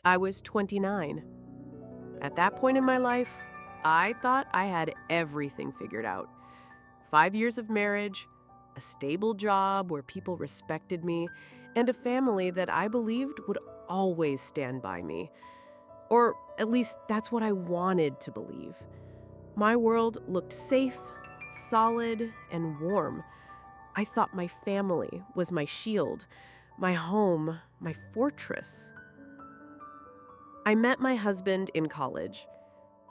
I was 29. At that point in my life, I thought I had everything figured out. 5 years of marriage, a stable job where people respected me, and a family that I believed would always stand by me. Or at least that's what I wanted to believe. My world looked safe, solid, and warm. I thought my family was my shield, my home, my fortress. I met my husband in college.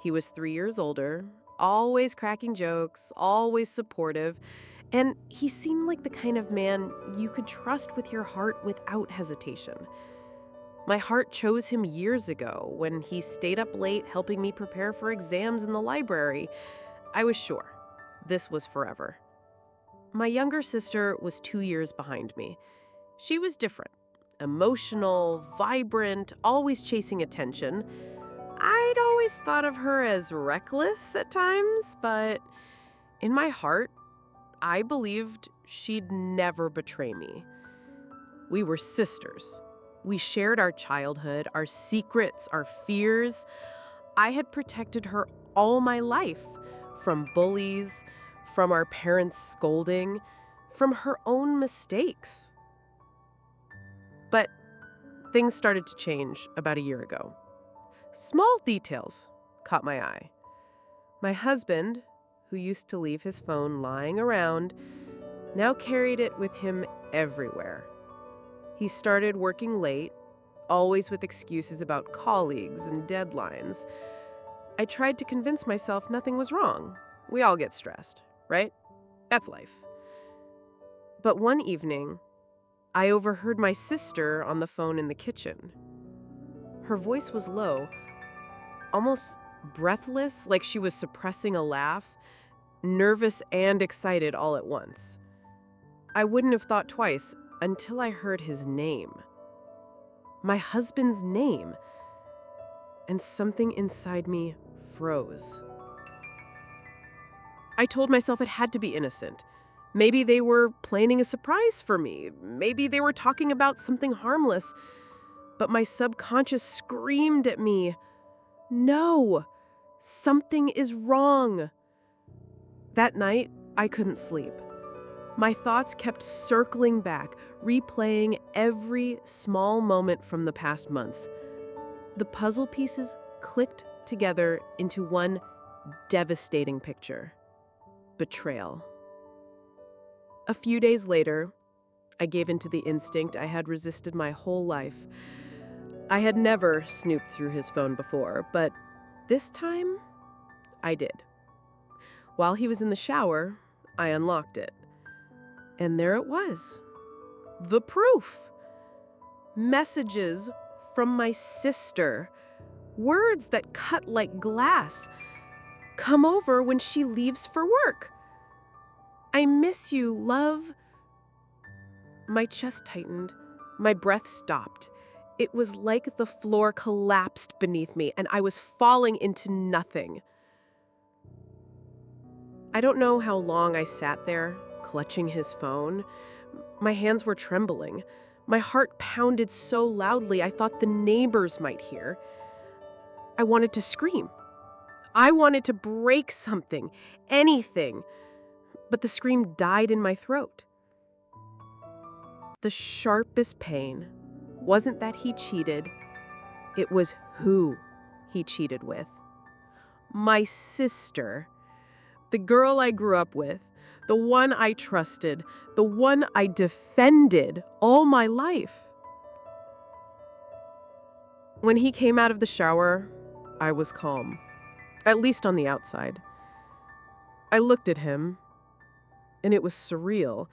He was 3 years older, always cracking jokes, always supportive, and he seemed like the kind of man you could trust with your heart without hesitation. My heart chose him years ago when he stayed up late helping me prepare for exams in the library. I was sure this was forever. My younger sister was 2 years behind me. She was different, emotional, vibrant, always chasing attention. I'd always thought of her as reckless at times, but in my heart, I believed she'd never betray me. We were sisters. We shared our childhood, our secrets, our fears. I had protected her all my life, from bullies, from our parents' scolding, from her own mistakes. But things started to change about a year ago. Small details caught my eye. My husband, who used to leave his phone lying around, now carried it with him everywhere. He started working late, always with excuses about colleagues and deadlines. I tried to convince myself nothing was wrong. We all get stressed, right? That's life. But one evening, I overheard my sister on the phone in the kitchen. Her voice was low, almost breathless, like she was suppressing a laugh, nervous and excited all at once. I wouldn't have thought twice until I heard his name. My husband's name. And something inside me froze. I told myself it had to be innocent. Maybe they were planning a surprise for me. Maybe they were talking about something harmless. But my subconscious screamed at me, "No, something is wrong." That night, I couldn't sleep. My thoughts kept circling back, replaying every small moment from the past months. The puzzle pieces clicked together into one devastating picture: betrayal. A few days later, I gave in to the instinct I had resisted my whole life. I had never snooped through his phone before, but this time, I did. While he was in the shower, I unlocked it. And there it was. The proof. Messages from my sister. Words that cut like glass. Come over when she leaves for work. I miss you, love. My chest tightened. My breath stopped. It was like the floor collapsed beneath me and I was falling into nothing. I don't know how long I sat there, clutching his phone. My hands were trembling. My heart pounded so loudly I thought the neighbors might hear. I wanted to scream. I wanted to break something, anything. But the scream died in my throat. The sharpest pain wasn't that he cheated. It was who he cheated with. My sister. The girl I grew up with. The one I trusted. The one I defended all my life. When he came out of the shower, I was calm. At least on the outside. I looked at him, and it was surreal.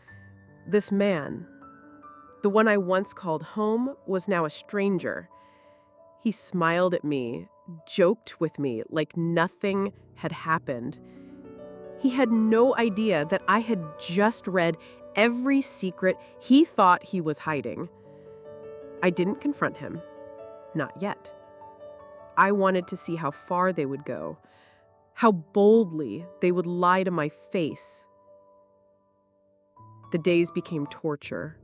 This man, the one I once called home, was now a stranger. He smiled at me, joked with me like nothing had happened. He had no idea that I had just read every secret he thought he was hiding. I didn't confront him. Not yet. I wanted to see how far they would go, how boldly they would lie to my face. The days became torture.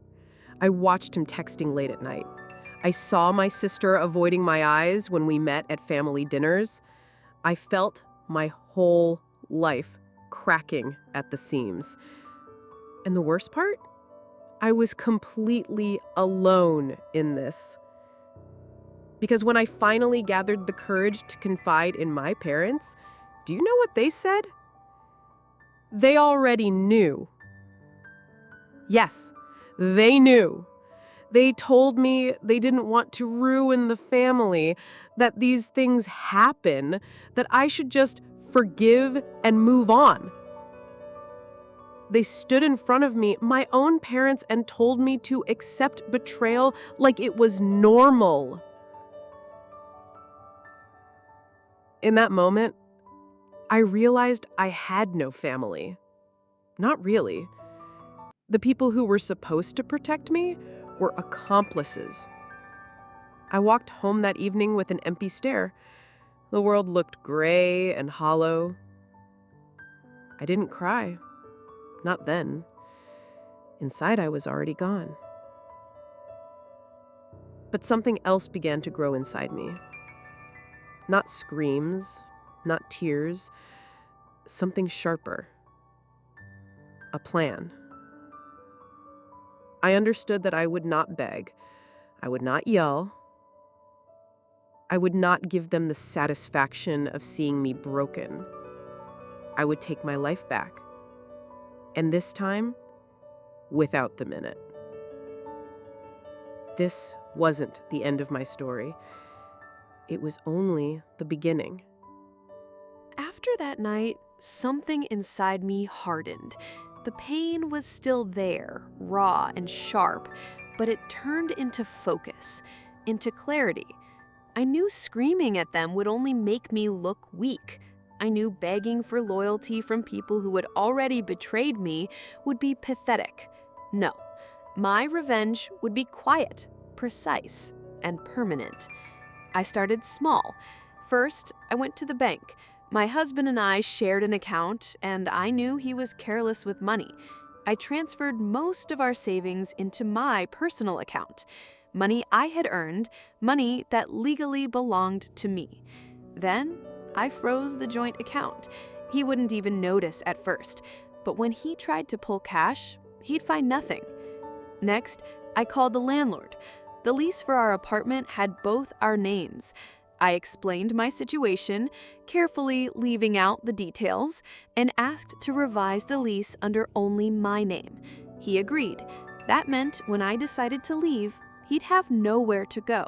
I watched him texting late at night. I saw my sister avoiding my eyes when we met at family dinners. I felt my whole life cracking at the seams. And the worst part? I was completely alone in this. Because when I finally gathered the courage to confide in my parents, do you know what they said? They already knew. Yes, they knew. They told me they didn't want to ruin the family, that these things happen, that I should just forgive and move on. They stood in front of me, my own parents, and told me to accept betrayal like it was normal. In that moment, I realized I had no family. Not really. The people who were supposed to protect me were accomplices. I walked home that evening with an empty stare. The world looked gray and hollow. I didn't cry. Not then. Inside, I was already gone. But something else began to grow inside me. Not screams, not tears, something sharper. A plan. I understood that I would not beg. I would not yell. I would not give them the satisfaction of seeing me broken. I would take my life back. And this time, without the minute. This wasn't the end of my story. It was only the beginning. After that night, something inside me hardened. The pain was still there, raw and sharp, but it turned into focus, into clarity. I knew screaming at them would only make me look weak. I knew begging for loyalty from people who had already betrayed me would be pathetic. No, my revenge would be quiet, precise, and permanent. I started small. First, I went to the bank. My husband and I shared an account, and I knew he was careless with money. I transferred most of our savings into my personal account. Money I had earned, money that legally belonged to me. Then, I froze the joint account. He wouldn't even notice at first, but when he tried to pull cash, he'd find nothing. Next, I called the landlord. The lease for our apartment had both our names. I explained my situation, carefully leaving out the details, and asked to revise the lease under only my name. He agreed. That meant when I decided to leave, he'd have nowhere to go.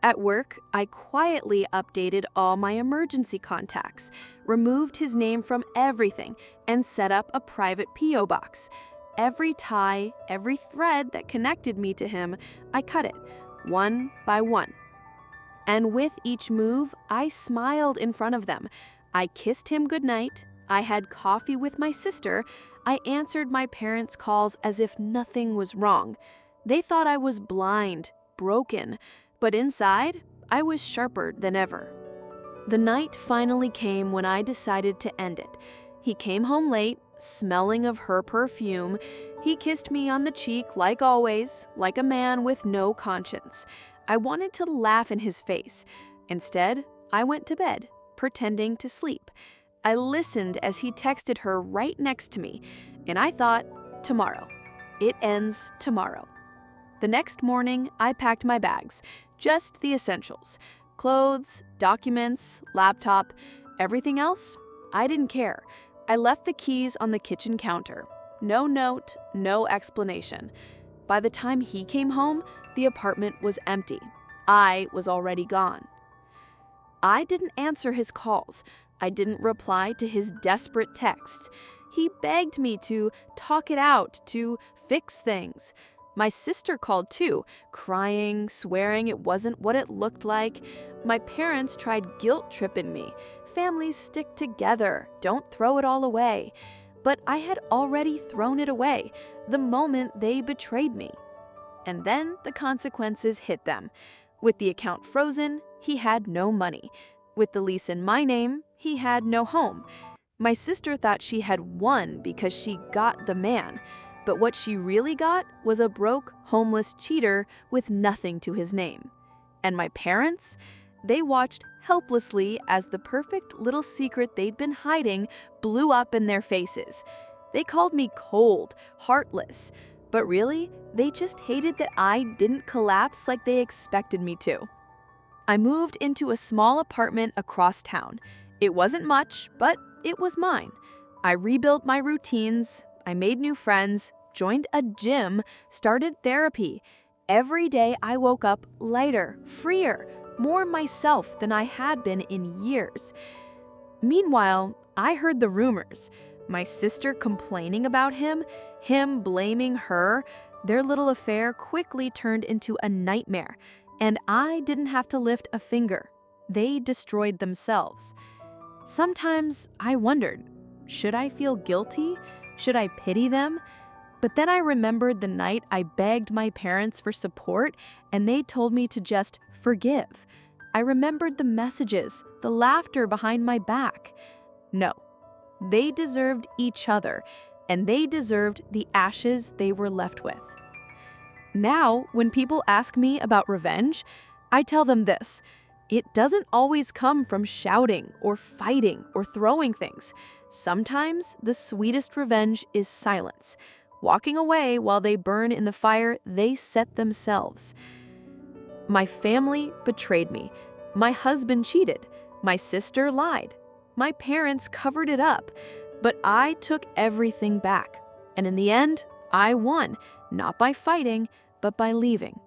At work, I quietly updated all my emergency contacts, removed his name from everything, and set up a private P.O. box. Every tie, every thread that connected me to him, I cut it, one by one. And with each move, I smiled in front of them. I kissed him goodnight. I had coffee with my sister. I answered my parents' calls as if nothing was wrong. They thought I was blind, broken, but inside, I was sharper than ever. The night finally came when I decided to end it. He came home late, smelling of her perfume. He kissed me on the cheek like always, like a man with no conscience. I wanted to laugh in his face. Instead, I went to bed, pretending to sleep. I listened as he texted her right next to me, and I thought, tomorrow. It ends tomorrow. The next morning, I packed my bags, just the essentials. Clothes, documents, laptop, everything else, I didn't care. I left the keys on the kitchen counter. No note, no explanation. By the time he came home, the apartment was empty. I was already gone. I didn't answer his calls. I didn't reply to his desperate texts. He begged me to talk it out, to fix things. My sister called too, crying, swearing it wasn't what it looked like. My parents tried guilt-tripping me. Families stick together, don't throw it all away. But I had already thrown it away the moment they betrayed me. And then the consequences hit them. With the account frozen, he had no money. With the lease in my name, he had no home. My sister thought she had won because she got the man. But what she really got was a broke, homeless cheater with nothing to his name. And my parents? They watched helplessly as the perfect little secret they'd been hiding blew up in their faces. They called me cold, heartless, but really, they just hated that I didn't collapse like they expected me to. I moved into a small apartment across town. It wasn't much, but it was mine. I rebuilt my routines, I made new friends, joined a gym, started therapy. Every day I woke up lighter, freer, more myself than I had been in years. Meanwhile, I heard the rumors. My sister complaining about him blaming her. Their little affair quickly turned into a nightmare, and I didn't have to lift a finger. They destroyed themselves. Sometimes I wondered, should I feel guilty? Should I pity them? But then I remembered the night I begged my parents for support and they told me to just forgive. I remembered the messages, the laughter behind my back. No, they deserved each other, and they deserved the ashes they were left with. Now, when people ask me about revenge, I tell them this: it doesn't always come from shouting or fighting or throwing things. Sometimes the sweetest revenge is silence, walking away while they burn in the fire they set themselves. My family betrayed me. My husband cheated. My sister lied. My parents covered it up. But I took everything back. And in the end, I won, not by fighting, but by leaving.